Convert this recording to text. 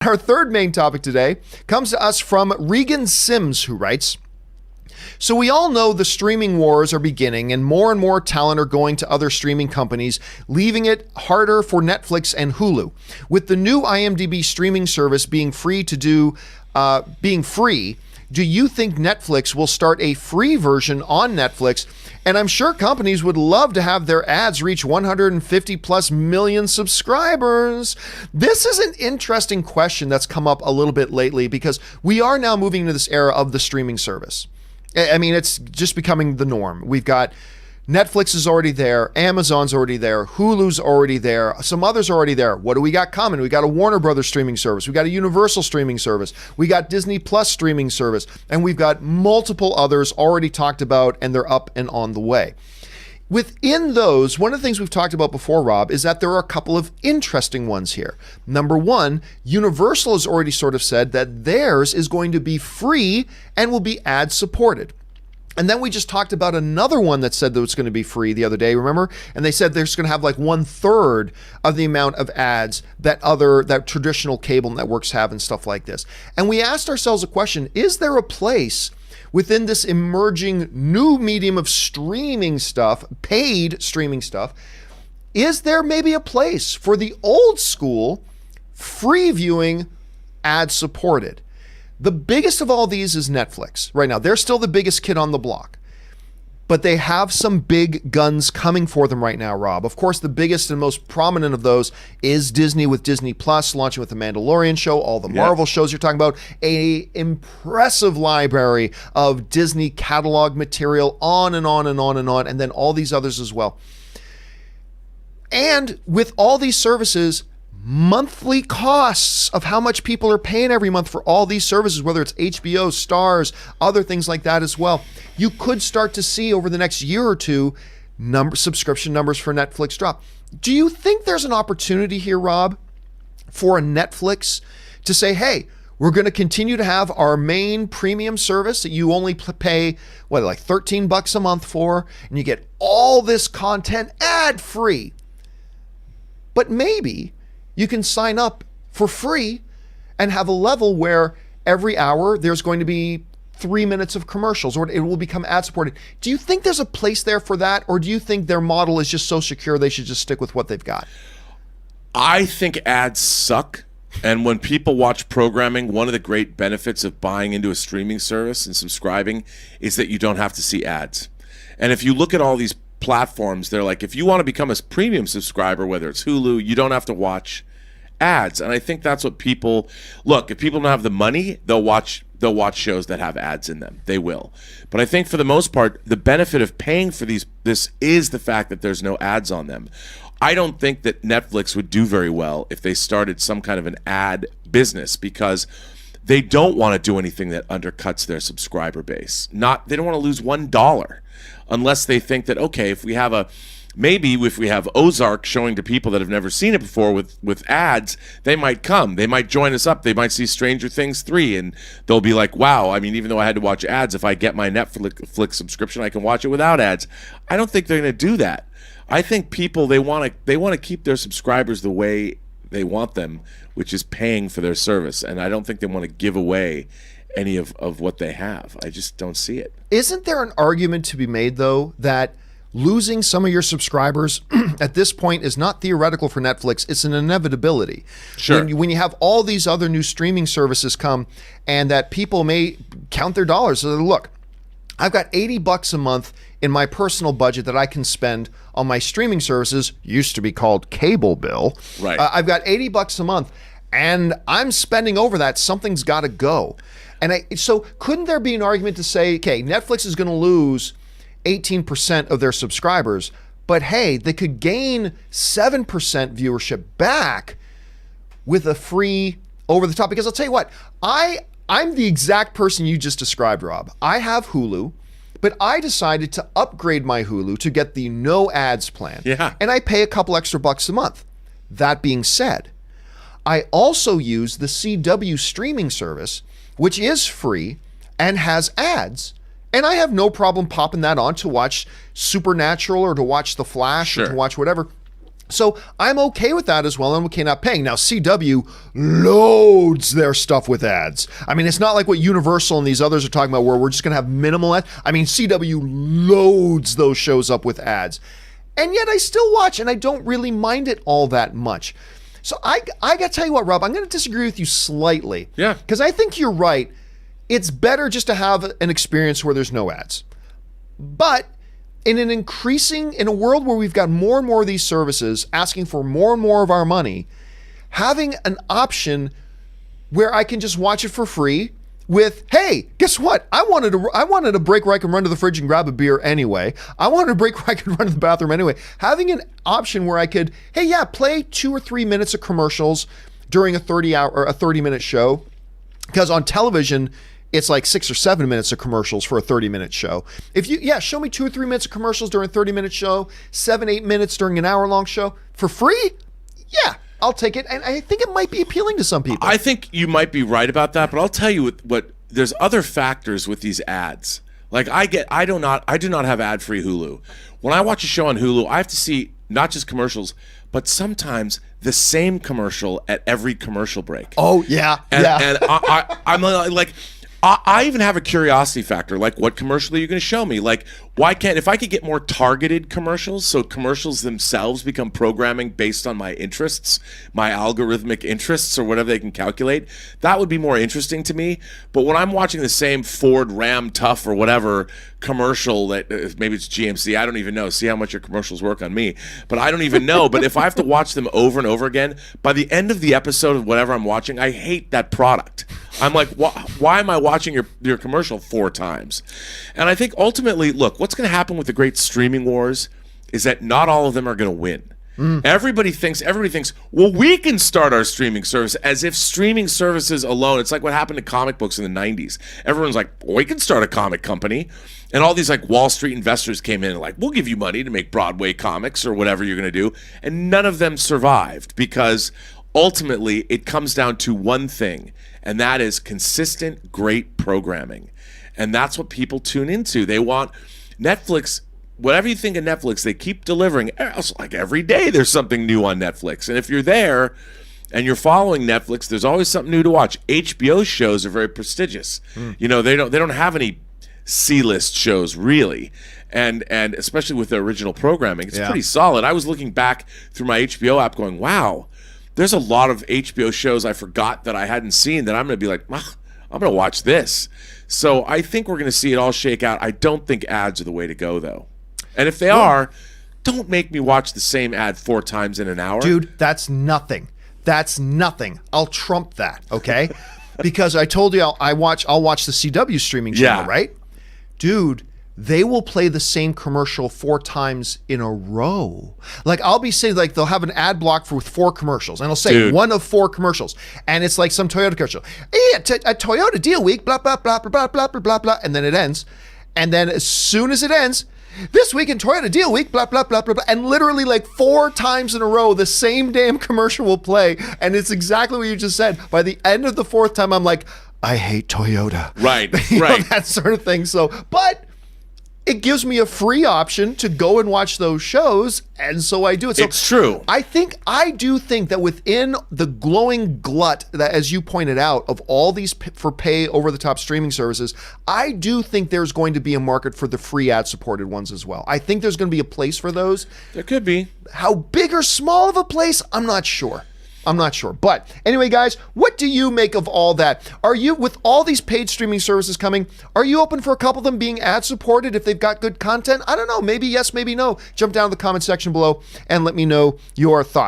Our third main topic today comes to us from Regan Sims, who writes, so we all know the streaming wars are beginning and more talent are going to other streaming companies, leaving it harder for Netflix and Hulu. With the new IMDb streaming service being free, do you think Netflix will start a free version on Netflix? And I'm sure companies would love to have their ads reach 150 plus million subscribers. This is an interesting question that's come up a little bit lately because we are now moving into this era of the streaming service. I mean, it's just becoming the norm. We've got Netflix is already there, Amazon's already there, Hulu's already there, some others are already there. What do we got coming? We got a Warner Brothers streaming service, we got a Universal streaming service, we got Disney Plus streaming service, and we've got multiple others already talked about, and they're up and on the way. Within those, one of the things we've talked about before, Rob, is that there are a couple of interesting ones here. Number one, Universal has already sort of said that theirs is going to be free and will be ad supported. And then we just talked about another one that said that it's going to be free the other day, remember? And they said they're just going to have like 1/3 of the amount of ads that traditional cable networks have and stuff like this. And we asked ourselves a question, is there a place within this emerging new medium of streaming stuff, paid streaming stuff, is there maybe a place for the old school free viewing ad supported? The biggest of all these is Netflix. Right now, they're still the biggest kid on the block, but they have some big guns coming for them right now, Rob. Of course, the biggest and most prominent of those is Disney with Disney Plus, launching with the Mandalorian show, all the Marvel shows you're talking about, a impressive library of Disney catalog material, on and on and on and on, and then all these others as well. And with all these services, monthly costs of how much people are paying every month for all these services, whether it's HBO, Stars, other things like that as well. You could start to see over the next year or two subscription numbers for Netflix drop. Do you think there's an opportunity here, Rob, for a Netflix to say, hey, we're going to continue to have our main premium service that you only pay, like $13 a month for, and you get all this content ad free. But maybe you can sign up for free and have a level where every hour there's going to be 3 minutes of commercials, or it will become ad supported. Do you think there's a place there for that? Or do you think their model is just so secure they should just stick with what they've got? I think ads suck. And when people watch programming, one of the great benefits of buying into a streaming service and subscribing is that you don't have to see ads. And if you look at all these platforms, they're like, if you want to become a premium subscriber, whether it's Hulu, you don't have to watch ads. And I think that's what people look. If people don't have the money, they'll watch shows that have ads in them. They will. But I think for the most part, the benefit of paying for this is the fact that there's no ads on them. I don't think that Netflix would do very well if they started some kind of an ad business, because they don't want to do anything that undercuts their subscriber base. They don't want to lose $1 unless they think that, okay, if we have Ozark showing to people that have never seen it before with ads, they might come. They might join us up. They might see Stranger Things 3, and they'll be like, wow, I mean, even though I had to watch ads, if I get my Netflix subscription, I can watch it without ads. I don't think they're going to do that. I think people, they want to keep their subscribers the way they want them, which is paying for their service. And I don't think they want to give away any of what they have. I just don't see it. Isn't there an argument to be made, though, that losing some of your subscribers at this point is not theoretical for Netflix, it's an inevitability. Sure. When you have all these other new streaming services come, and that people may count their dollars. So look, I've got $80 a month in my personal budget that I can spend on my streaming services, used to be called cable bill. Right. I've got $80 a month, and I'm spending over that. Something's got to go. And so couldn't there be an argument to say, okay, Netflix is going to lose 18% of their subscribers, but hey, they could gain 7% viewership back with a free over-the-top? Because I'll tell you what, I'm the exact person you just described, Rob. I have Hulu, but I decided to upgrade my Hulu to get the no ads plan. Yeah. And I pay a couple extra bucks a month. That being said, I also use the CW streaming service, which is free and has ads. And I have no problem popping that on to watch Supernatural or to watch The Flash or to watch whatever. So I'm okay with that as well. I'm okay not paying. Now, CW loads their stuff with ads. I mean, it's not like what Universal and these others are talking about where we're just going to have minimal ads. I mean, CW loads those shows up with ads. And yet I still watch and I don't really mind it all that much. So I got to tell you what, Rob, I'm going to disagree with you slightly. Yeah. Because I think you're right. It's better just to have an experience where there's no ads. But in a world where we've got more and more of these services asking for more and more of our money, having an option where I can just watch it for free with, hey, guess what? I wanted a break where I can run to the fridge and grab a beer anyway. I wanted a break where I could run to the bathroom anyway. Having an option where I could, hey, yeah, play 2 or 3 minutes of commercials during a 30-minute show. Because on television, it's like 6 or 7 minutes of commercials for a 30-minute show. Show me 2 or 3 minutes of commercials during a 30-minute show, 7-8 minutes during an hour-long show for free. Yeah, I'll take it. And I think it might be appealing to some people. I think you might be right about that, but I'll tell you what there's other factors with these ads. Like I do not have ad-free Hulu. When I watch a show on Hulu, I have to see not just commercials, but sometimes the same commercial at every commercial break. Oh, yeah. And I'm like, I even have a curiosity factor. Like, what commercial are you going to show me? Like, if I could get more targeted commercials, so commercials themselves become programming based on my interests, my algorithmic interests, or whatever they can calculate, that would be more interesting to me. But when I'm watching the same Ford Ram Tough or whatever commercial that maybe it's GMC, I don't even know. See how much your commercials work on me. But I don't even know. But if I have to watch them over and over again, by the end of the episode of whatever I'm watching, I hate that product. I'm like, why am I watching your commercial 4 times? And I think ultimately, look, what's going to happen with the great streaming wars is that not all of them are going to win. Everybody thinks, well, we can start our streaming service, as if streaming services alone, it's like what happened to comic books in the 90s. Everyone's like, well, we can start a comic company. And all these like Wall Street investors came in and like, we'll give you money to make Broadway comics or whatever you're going to do. And none of them survived because ultimately it comes down to one thing, and that is consistent, great programming. And that's what people tune into. They want Netflix. Whatever you think of Netflix, they keep delivering. It's like every day there's something new on Netflix. And if you're there and you're following Netflix, there's always something new to watch. HBO shows are very prestigious. You know, they don't have any C-list shows really. And especially with the original programming, it's pretty solid. I was looking back through my HBO app going, wow, there's a lot of HBO shows I forgot that I hadn't seen that I'm going to be like, I'm going to watch this. So I think we're going to see it all shake out. I don't think ads are the way to go, though. And if they are, don't make me watch the same ad 4 times in an hour. Dude, that's nothing. That's nothing. I'll trump that, okay? Because I told you I'll watch the CW streaming channel, right? Dude, they will play the same commercial 4 times in a row. Like I'll be saying, like they'll have an ad block with 4 commercials, and it'll say one of 4 commercials, and it's like some Toyota commercial. Hey, a Toyota deal week, blah blah blah blah blah blah blah blah blah, and then it ends. And then as soon as it ends, this week in Toyota deal week, blah blah blah blah blah, and literally like 4 times in a row, the same damn commercial will play, and it's exactly what you just said. By the end of the 4th time, I'm like, I hate Toyota. Right, right, that sort of thing. So, but it gives me a free option to go and watch those shows, and so I do it. So it's true. I do think that within the glowing glut that, as you pointed out, of all these for pay over-the-top streaming services, I do think there's going to be a market for the free ad-supported ones as well. I think there's going to be a place for those. There could be. How big or small of a place, I'm not sure. But anyway, guys, what do you make of all that? Are you, with all these paid streaming services coming, are you open for a couple of them being ad-supported if they've got good content? I don't know. Maybe yes, maybe no. Jump down to the comment section below and let me know your thoughts.